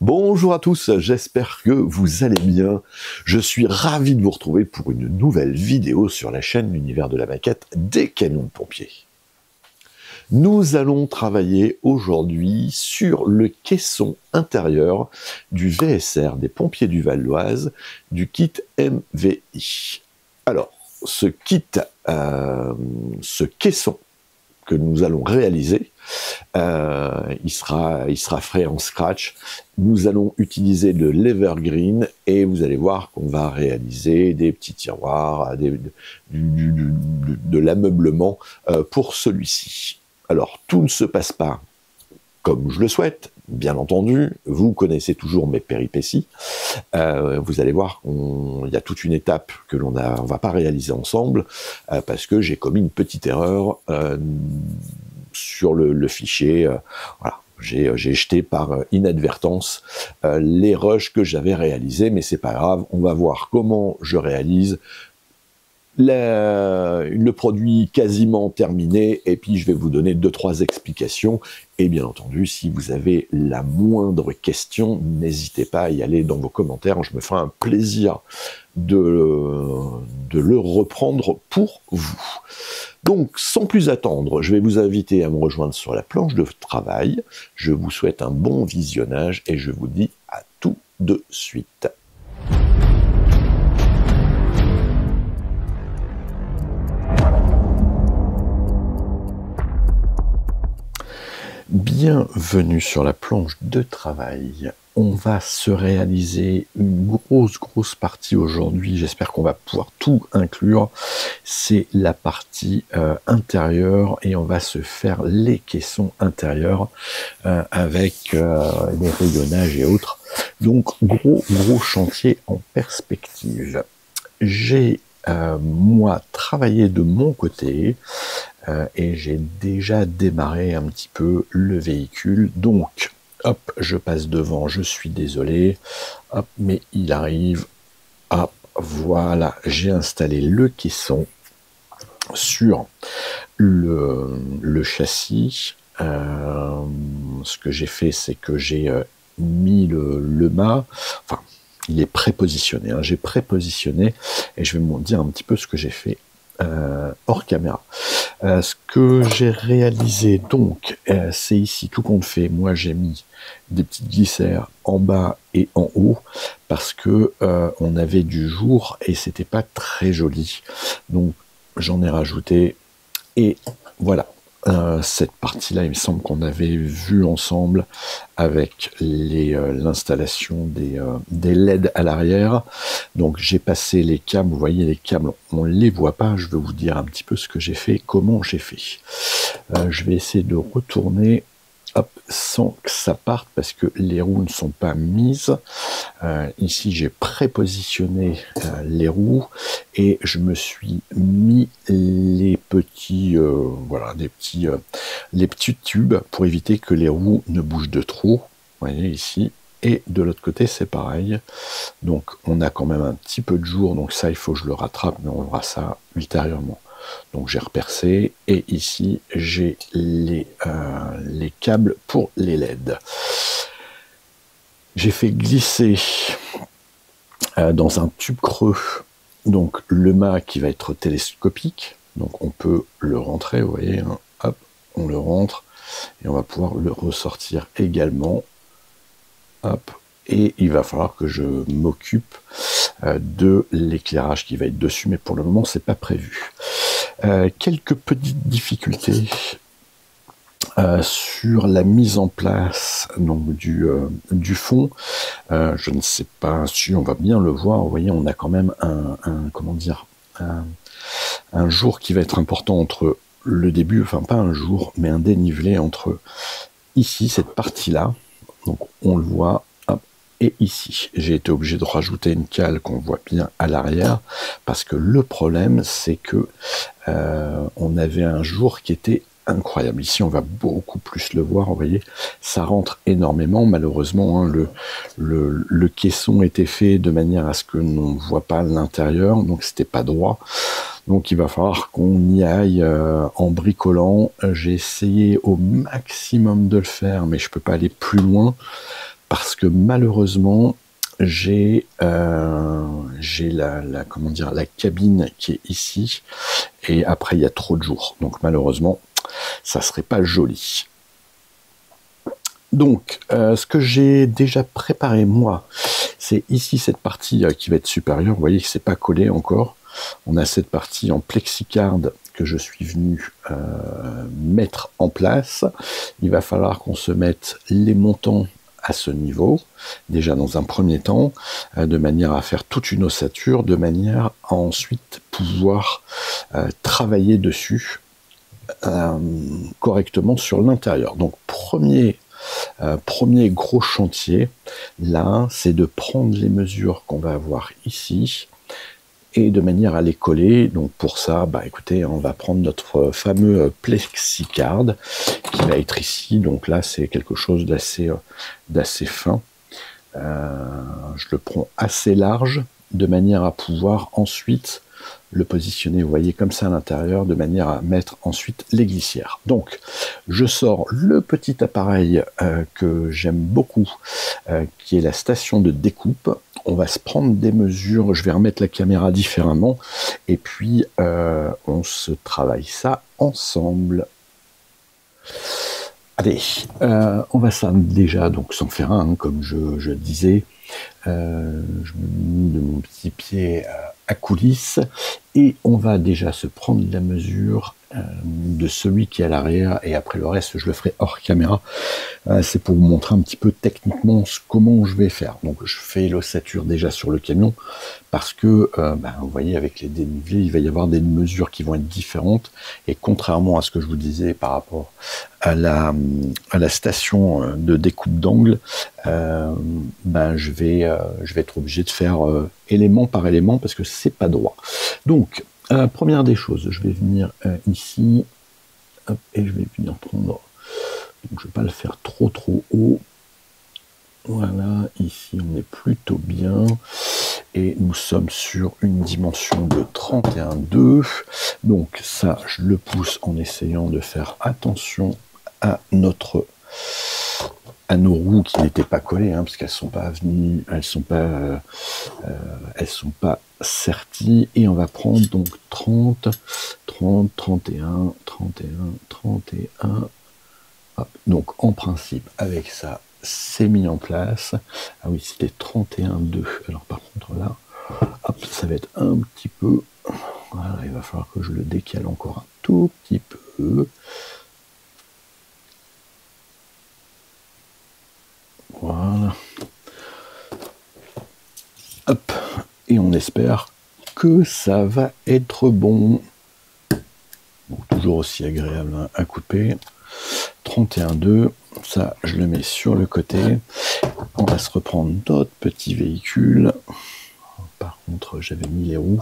Bonjour à tous, j'espère que vous allez bien. Je suis ravi de vous retrouver pour une nouvelle vidéo sur la chaîne L'Univers de la Maquette des camions de pompiers. Nous allons travailler aujourd'hui sur le caisson intérieur du VSR des pompiers du Val d'Oise, du kit MVI. Alors, ce caisson que nous allons réaliser, il sera fait en scratch. Nous allons utiliser de l'Evergreen et vous allez voir qu'on va réaliser des petits tiroirs, de l'ameublement pour celui-ci. Alors, tout ne se passe pas comme je le souhaite, bien entendu. Vous connaissez toujours mes péripéties. Vous allez voir qu'il y a toute une étape que on va pas réaliser ensemble parce que j'ai commis une petite erreur sur le fichier. Voilà. J'ai jeté par inadvertance les rushs que j'avais réalisés, mais c'est pas grave. On va voir comment je réalise le produit quasiment terminé, et puis je vais vous donner 2-3 explications. Et bien entendu, si vous avez la moindre question, n'hésitez pas à y aller dans vos commentaires. Je me ferai un plaisir de le reprendre pour vous. Donc, sans plus attendre, je vais vous inviter à me rejoindre sur la planche de travail. Je vous souhaite un bon visionnage et je vous dis à tout de suite. Bienvenue sur la planche de travail. On va se réaliser une grosse partie aujourd'hui. J'espère qu'on va pouvoir tout inclure. C'est la partie intérieure et on va se faire les caissons intérieurs avec les rayonnages et autres. Donc gros chantier en perspective. J'ai moi travaillé de mon côté et j'ai déjà démarré un petit peu le véhicule. Donc hop, je passe devant, je suis désolé, hop, mais il arrive, hop, voilà, j'ai installé le caisson sur le châssis. Ce que j'ai fait, c'est que j'ai mis le mât, enfin, il est prépositionné, hein, j'ai prépositionné, et je vais vous dire un petit peu ce que j'ai fait hors caméra. Ce que j'ai réalisé, donc, c'est ici, tout compte fait, moi j'ai mis des petites glissières en bas et en haut, parce que on avait du jour, et c'était pas très joli. Donc, j'en ai rajouté, et voilà. Cette partie-là, il me semble qu'on avait vu ensemble avec l'installation des LED à l'arrière. Donc j'ai passé les câbles, vous voyez les câbles, on ne les voit pas, je vais vous dire un petit peu ce que j'ai fait, comment j'ai fait. Je vais essayer de retourner hop, sans que ça parte parce que les roues ne sont pas mises. Ici j'ai prépositionné les roues et je me suis mis les petits voilà, les petits tubes pour éviter que les roues ne bougent de trop. Vous voyez ici. Et de l'autre côté, c'est pareil. Donc, on a quand même un petit peu de jour. Donc ça, il faut que je le rattrape, mais on verra ça ultérieurement. Donc, j'ai repercé. Et ici, j'ai les câbles pour les LED. J'ai fait glisser dans un tube creux donc le mât qui va être télescopique. Donc, on peut le rentrer, vous voyez. Hein, hop, on le rentre. Et on va pouvoir le ressortir également. Hop, et il va falloir que je m'occupe de l'éclairage qui va être dessus, mais pour le moment, c'est pas prévu. Quelques petites difficultés sur la mise en place donc du fond. Je ne sais pas si on va bien le voir. Vous voyez, on a quand même comment dire, un jour qui va être important entre le début, enfin pas un jour, mais un dénivelé entre ici, cette partie-là. Donc on le voit, hop, et ici, j'ai été obligé de rajouter une cale qu'on voit bien à l'arrière, parce que le problème, c'est que on avait un jour qui était incroyable. Ici, on va beaucoup plus le voir, vous voyez, ça rentre énormément. Malheureusement, hein, le caisson était fait de manière à ce que l'on ne voit pas l'intérieur, donc c'était pas droit. Donc il va falloir qu'on y aille en bricolant. J'ai essayé au maximum de le faire, mais je peux pas aller plus loin parce que malheureusement, j'ai comment dire, la cabine qui est ici, et après il y a trop de jours, donc malheureusement ça serait pas joli. Donc ce que j'ai déjà préparé moi, c'est ici cette partie qui va être supérieure. Vous voyez que c'est pas collé encore. On a cette partie en plexicard que je suis venu mettre en place. Il va falloir qu'on se mette les montants à ce niveau, déjà dans un premier temps, de manière à faire toute une ossature, de manière à ensuite pouvoir travailler dessus correctement sur l'intérieur. Donc premier gros chantier, là, c'est de prendre les mesures qu'on va avoir ici, et de manière à les coller. Donc pour ça, bah écoutez, on va prendre notre fameux plexicard qui va être ici. Donc là, c'est quelque chose d'assez fin. Je le prends assez large de manière à pouvoir ensuite le positionner, vous voyez, comme ça à l'intérieur, de manière à mettre ensuite les glissières. Donc, je sors le petit appareil que j'aime beaucoup, qui est la station de découpe. On va se prendre des mesures, je vais remettre la caméra différemment, et puis on se travaille ça ensemble. Allez, on va ça déjà donc sans faire un, comme je disais. Je me mets de mon petit pied à coulisses et on va déjà se prendre la mesure de celui qui est à l'arrière, et après le reste je le ferai hors caméra. C'est pour vous montrer un petit peu techniquement comment je vais faire. Donc je fais l'ossature déjà sur le camion parce que vous voyez, avec les dénivelés il va y avoir des mesures qui vont être différentes, et contrairement à ce que je vous disais par rapport à la station de découpe d'angle, je vais être obligé de faire élément par élément parce que c'est pas droit. Donc première des choses, je vais venir ici, hop, et je vais venir prendre, donc je vais pas le faire trop haut. Voilà, ici on est plutôt bien, et nous sommes sur une dimension de 31,2. Donc ça, je le pousse en essayant de faire attention à nos roues qui n'étaient pas collées, parce qu'elles sont pas venues, elles sont pas serties, et on va prendre donc 30, 31. Hop. Donc en principe, avec ça, c'est mis en place. Ah oui, c'était 31,2. Alors par contre là, hop, ça va être un petit peu. Voilà, il va falloir que je le décale encore un tout petit peu. Voilà. Hop. Et on espère que ça va être bon. Donc, toujours aussi agréable à couper. 31,2. Ça, je le mets sur le côté. On va se reprendre notre petit véhicule. Par contre, j'avais mis les roues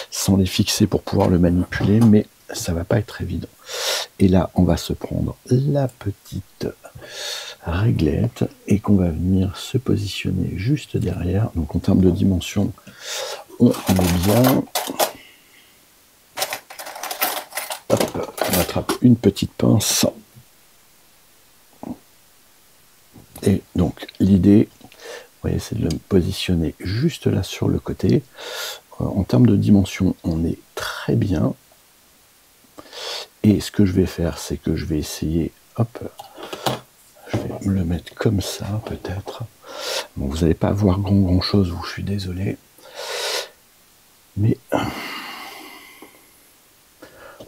sans les fixer pour pouvoir le manipuler, mais ça va pas être évident. Et là, on va se prendre la petite réglette et qu'on va venir se positionner juste derrière. Donc en termes de dimension, on est bien. Hop, on attrape une petite pince. Et donc l'idée, vous voyez, c'est de le positionner juste là sur le côté. En termes de dimension, on est très bien. Et ce que je vais faire, c'est que je vais essayer, hop, je vais me le mettre comme ça, peut-être. Bon, vous n'allez pas voir grand chose, je suis désolé. Mais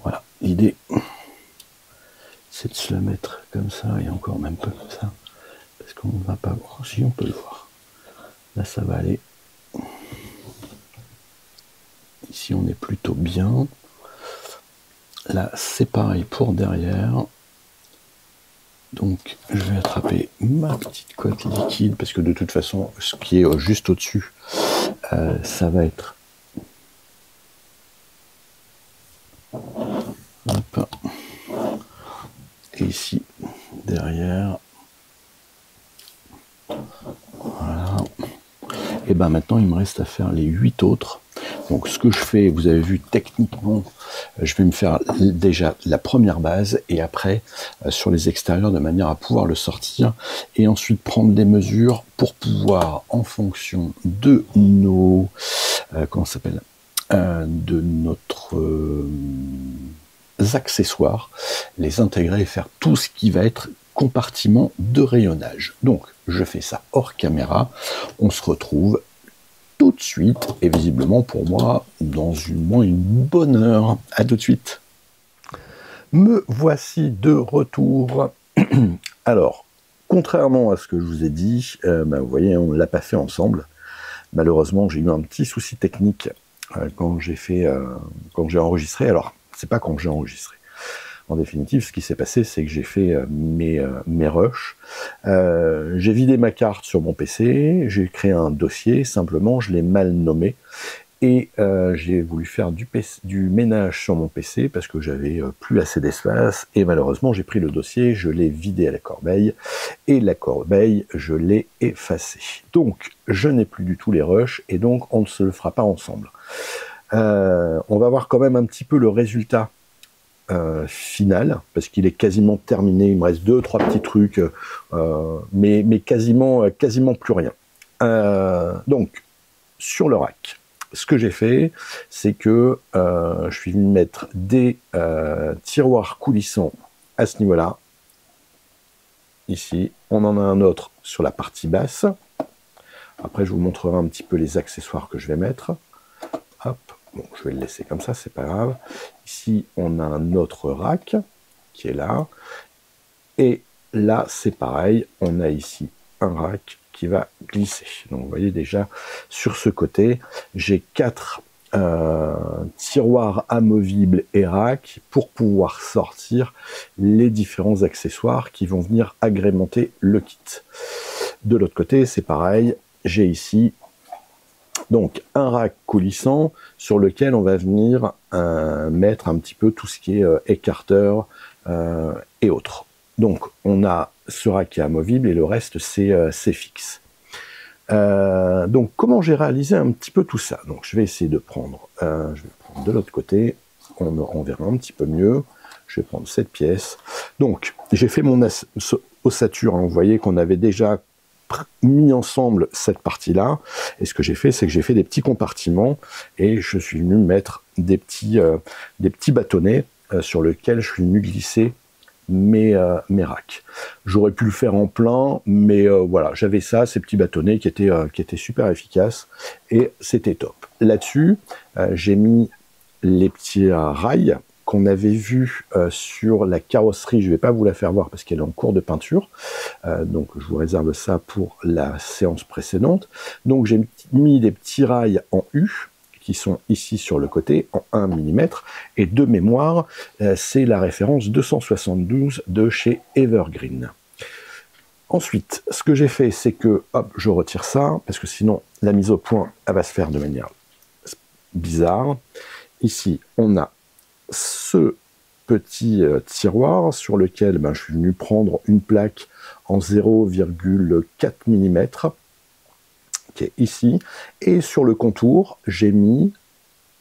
voilà, l'idée, c'est de se le mettre comme ça, et encore même pas comme ça, parce qu'on ne va pas voir. Si on peut le voir. Là, ça va aller. Ici, on est plutôt bien. Là, c'est pareil pour derrière. Donc, je vais attraper ma petite coque liquide, parce que de toute façon, ce qui est juste au-dessus, ça va être... Hop. Et ici, derrière. Voilà. Et ben maintenant, il me reste à faire les 8 autres. Donc, ce que je fais, vous avez vu techniquement, Je vais me faire déjà la première base et après sur les extérieurs de manière à pouvoir le sortir et ensuite prendre des mesures pour pouvoir, en fonction de nos comment ça s'appelle, de notre accessoires, les intégrer et faire tout ce qui va être compartiment de rayonnage. Donc je fais ça hors caméra, on se retrouve tout de suite, et visiblement pour moi, dans une bonne heure. À tout de suite. Me voici de retour. Alors, contrairement à ce que je vous ai dit, vous voyez, on ne l'a pas fait ensemble. Malheureusement, j'ai eu un petit souci technique quand j'ai enregistré. Alors, c'est pas quand j'ai enregistré. En définitive, ce qui s'est passé, c'est que j'ai fait mes rushs. J'ai vidé ma carte sur mon PC, j'ai créé un dossier, simplement, je l'ai mal nommé. Et j'ai voulu faire du ménage sur mon PC parce que j'avais plus assez d'espace. Et malheureusement, j'ai pris le dossier, je l'ai vidé à la corbeille. Et la corbeille, je l'ai effacée. Donc, je n'ai plus du tout les rushs et donc on ne se le fera pas ensemble. On va voir quand même un petit peu le résultat final, parce qu'il est quasiment terminé. Il me reste 2-3 petits trucs, mais quasiment plus rien. Donc, sur le rack, ce que j'ai fait, c'est que je suis venu mettre des tiroirs coulissants à ce niveau-là. Ici, on en a un autre sur la partie basse. Après, je vous montrerai un petit peu les accessoires que je vais mettre. Hop. Bon, je vais le laisser comme ça, c'est pas grave. Ici, on a un autre rack qui est là. Et là, c'est pareil. On a ici un rack qui va glisser. Donc, vous voyez déjà, sur ce côté, j'ai 4 tiroirs amovibles et racks pour pouvoir sortir les différents accessoires qui vont venir agrémenter le kit. De l'autre côté, c'est pareil. J'ai ici donc un rack coulissant sur lequel on va venir mettre un petit peu tout ce qui est écarteur et autres. Donc on a ce rack qui est amovible et le reste c'est fixe. Donc comment j'ai réalisé un petit peu tout ça? Donc je vais essayer de prendre, de l'autre côté, on verra un petit peu mieux. Je vais prendre cette pièce. Donc j'ai fait mon ossature, hein, vous voyez qu'on avait déjà mis ensemble cette partie-là, et ce que j'ai fait, c'est que j'ai fait des petits compartiments, et je suis venu mettre des petits bâtonnets sur lesquels je suis venu glisser mes racks. J'aurais pu le faire en plein, mais voilà, j'avais ça, ces petits bâtonnets qui étaient super efficaces, et c'était top. Là-dessus, j'ai mis les petits rails qu'on avait vu sur la carrosserie. Je ne vais pas vous la faire voir parce qu'elle est en cours de peinture, donc je vous réserve ça pour la séance précédente. Donc j'ai mis des petits rails en U qui sont ici sur le côté en 1 mm, et de mémoire c'est la référence 272 de chez Evergreen. Ensuite, ce que j'ai fait, c'est que hop, je retire ça parce que sinon la mise au point elle va se faire de manière bizarre. Ici on a ce petit tiroir sur lequel je suis venu prendre une plaque en 0,4 mm qui est ici, et sur le contour j'ai mis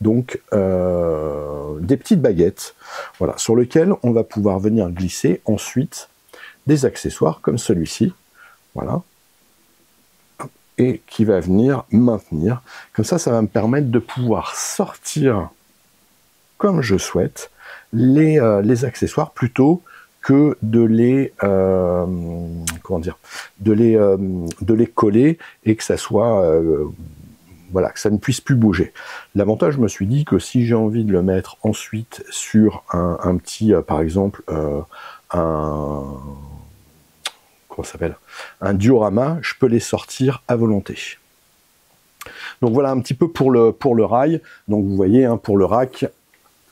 donc des petites baguettes, voilà, sur lesquelles on va pouvoir venir glisser ensuite des accessoires comme celui-ci, voilà, et qui va venir maintenir. Comme ça, ça va me permettre de pouvoir sortir comme je souhaite les accessoires plutôt que de les de les coller et que ça soit voilà, que ça ne puisse plus bouger. L'avantage, je me suis dit que si j'ai envie de le mettre ensuite sur un petit par exemple comment ça s'appelle, un diorama, je peux les sortir à volonté. Donc voilà un petit peu pour le rail. Donc vous voyez, hein, pour le rack,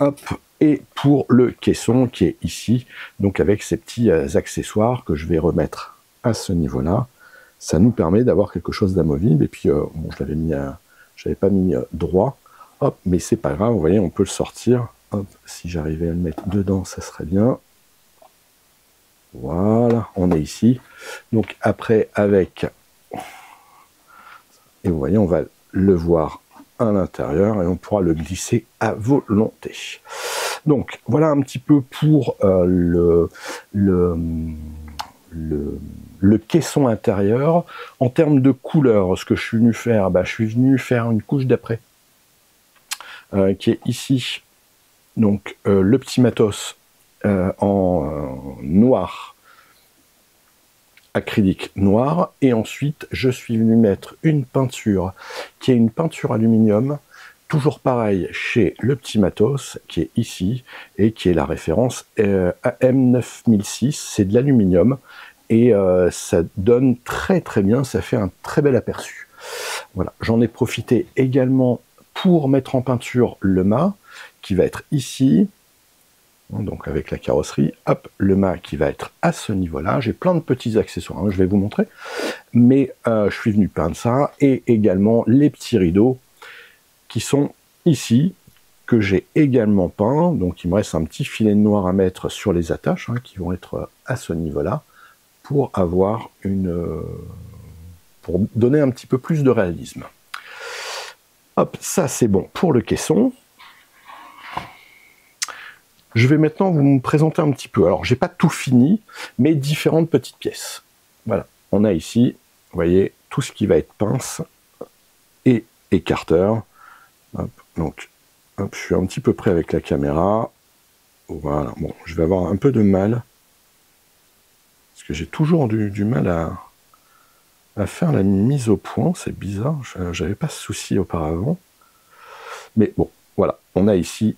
hop, et pour le caisson qui est ici, donc avec ces petits accessoires que je vais remettre à ce niveau-là, ça nous permet d'avoir quelque chose d'amovible. Et puis bon, je l'avais pas mis droit, hop, mais c'est pas grave, vous voyez, on peut le sortir. Hop, si j'arrivais à le mettre dedans, ça serait bien. Voilà, on est ici. Donc après, avec, et vous voyez, on va le voir à l'intérieur et on pourra le glisser à volonté. Donc voilà un petit peu pour le caisson intérieur. En termes de couleur, ce que je suis venu faire, je suis venu faire une couche d'après qui est ici. Donc le petit matos en noir, acrylique noir, et ensuite je suis venu mettre une peinture qui est une peinture aluminium, toujours pareil chez le petit matos, qui est ici, et qui est la référence AM9006, c'est de l'aluminium, et ça donne très très bien, ça fait un très bel aperçu. Voilà, j'en ai profité également pour mettre en peinture le mât, qui va être ici, donc avec la carrosserie, hop, le mât qui va être à ce niveau-là. J'ai plein de petits accessoires, hein, je vais vous montrer, mais je suis venu peindre ça, et également les petits rideaux qui sont ici, que j'ai également peint. Donc il me reste un petit filet noir à mettre sur les attaches, hein, qui vont être à ce niveau-là, pour avoir pour donner un petit peu plus de réalisme. Hop, ça c'est bon pour le caisson. Je vais maintenant vous présenter un petit peu. Alors j'ai pas tout fini, mais différentes petites pièces. Voilà, on a ici, vous voyez, tout ce qui va être pince et écarteur. Hop, donc, hop, je suis un petit peu près avec la caméra. Voilà, bon, je vais avoir un peu de mal, parce que j'ai toujours du mal à faire la mise au point, c'est bizarre, j'avais pas ce souci auparavant. Mais bon, voilà, on a ici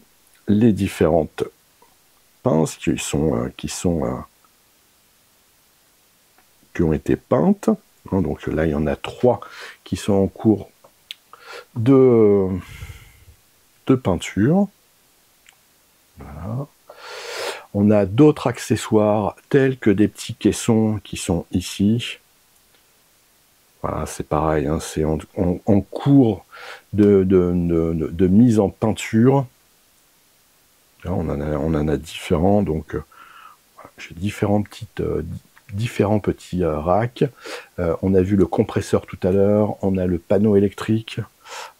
les différentes pinces qui ont été peintes. Donc là, il y en a 3 qui sont en cours de peinture. Voilà. On a d'autres accessoires tels que des petits caissons qui sont ici. Voilà, c'est pareil, hein, c'est en cours de mise en peinture. Là, on en a différents, donc voilà, j'ai différents petits racks. On a vu le compresseur tout à l'heure, on a le panneau électrique,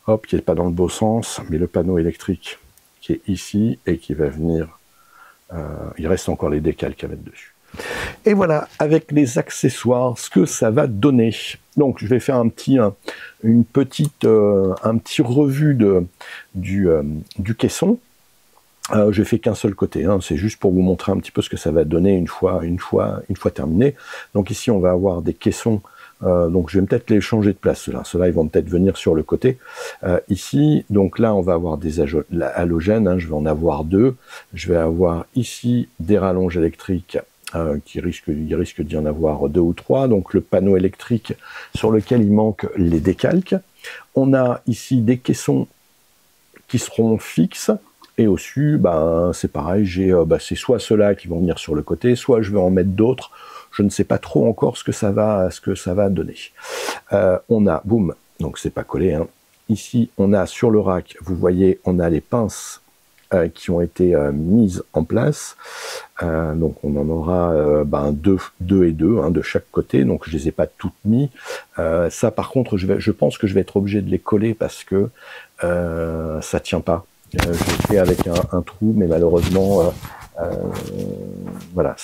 hop, qui n'est pas dans le beau sens, mais le panneau électrique qui est ici et qui va venir. Il reste encore les décalques à mettre dessus. Et voilà, avec les accessoires, ce que ça va donner. Donc, je vais faire un petit revue du caisson. J'ai fait qu'un seul côté, hein, c'est juste pour vous montrer un petit peu ce que ça va donner une fois terminé. Donc ici, on va avoir des caissons. Donc je vais peut-être les changer de place, ceux-là ils vont peut-être venir sur le côté. Ici, donc là on va avoir des halogènes, hein, je vais en avoir 2. Je vais avoir ici des rallonges électriques, il risque d'y en avoir 2 ou 3. Donc le panneau électrique sur lequel il manque les décalques. On a ici des caissons qui seront fixes. Et au-dessus, c'est pareil, c'est soit ceux-là qui vont venir sur le côté, soit je vais en mettre d'autres. Je ne sais pas trop encore ce que ça va donner. On a, boum, donc c'est pas collé, hein. Ici, on a sur le rack, vous voyez, on a les pinces qui ont été mises en place. Donc on en aura 2 et 2, hein, de chaque côté, donc je les ai pas toutes mis. Ça par contre, je pense que je vais être obligé de les coller parce que ça tient pas. Je l'ai fait avec un trou, mais malheureusement, voilà,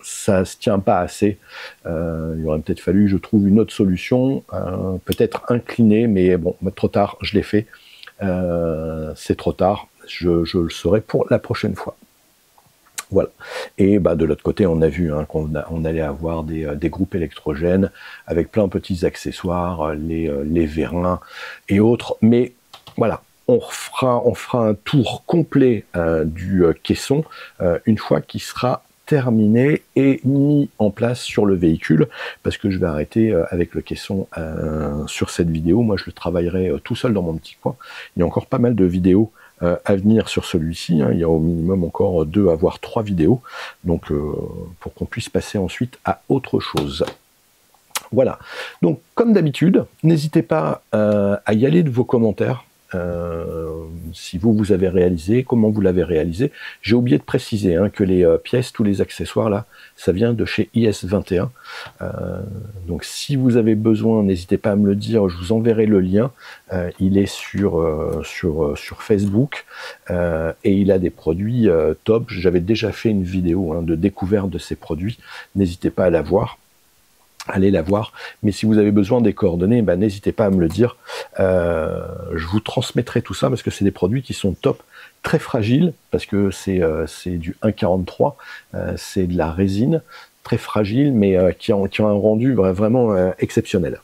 ça se tient pas assez. Il aurait peut-être fallu, je trouve, une autre solution, peut-être inclinée, mais bon, trop tard, je l'ai fait. C'est trop tard, je le saurai pour la prochaine fois. Voilà. Et de l'autre côté, on a vu, hein, qu'on allait avoir des groupes électrogènes avec plein de petits accessoires, les vérins et autres. Mais voilà. On fera un tour complet du caisson une fois qu'il sera terminé et mis en place sur le véhicule, parce que je vais arrêter avec le caisson sur cette vidéo. Moi, je le travaillerai tout seul dans mon petit coin. Il y a encore pas mal de vidéos à venir sur celui-ci, hein. Il y a au minimum encore 2 à voire 3 vidéos, donc pour qu'on puisse passer ensuite à autre chose. Voilà, donc comme d'habitude, n'hésitez pas à y aller de vos commentaires. si vous avez réalisé, comment vous l'avez réalisé. J'ai oublié de préciser que les pièces, tous les accessoires là, ça vient de chez IS21. Donc si vous avez besoin, n'hésitez pas à me le dire, je vous enverrai le lien. Il est sur Facebook et il a des produits top. J'avais déjà fait une vidéo de découverte de ces produits. N'hésitez pas à la voir. Allez la voir, mais si vous avez besoin des coordonnées, n'hésitez pas à me le dire. Je vous transmettrai tout ça parce que c'est des produits qui sont top, très fragiles, parce que c'est du 1,43, c'est de la résine, très fragile, mais qui ont un rendu vraiment exceptionnel.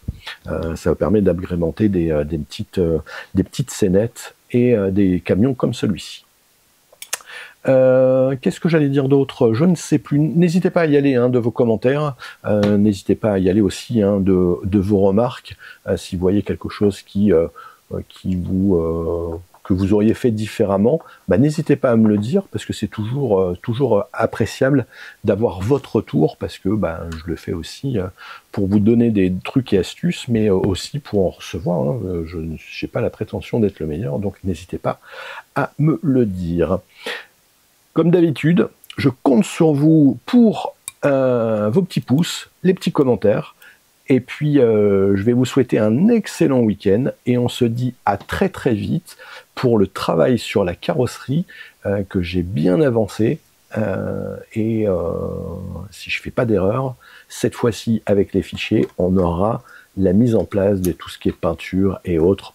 Ça vous permet d'agrémenter des petites scénettes et des camions comme celui-ci. Qu'est-ce que j'allais dire d'autre? Je ne sais plus. N'hésitez pas à y aller de vos commentaires. N'hésitez pas à y aller aussi de vos remarques. Si vous voyez quelque chose que vous auriez fait différemment, n'hésitez pas à me le dire parce que c'est toujours appréciable d'avoir votre retour parce que je le fais aussi pour vous donner des trucs et astuces, mais aussi pour en recevoir. Je n'ai pas la prétention d'être le meilleur, donc n'hésitez pas à me le dire. Comme d'habitude, je compte sur vous pour vos petits pouces, les petits commentaires. Et puis, je vais vous souhaiter un excellent week-end. Et on se dit à très très vite pour le travail sur la carrosserie que j'ai bien avancé. Si je fais pas d'erreur, cette fois-ci avec les fichiers, on aura la mise en place de tout ce qui est peinture et autres.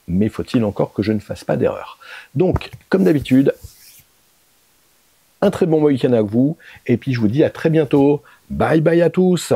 Mais faut-il encore que je ne fasse pas d'erreur. Donc, comme d'habitude, un très bon week-end à vous, et puis je vous dis à très bientôt. Bye bye à tous.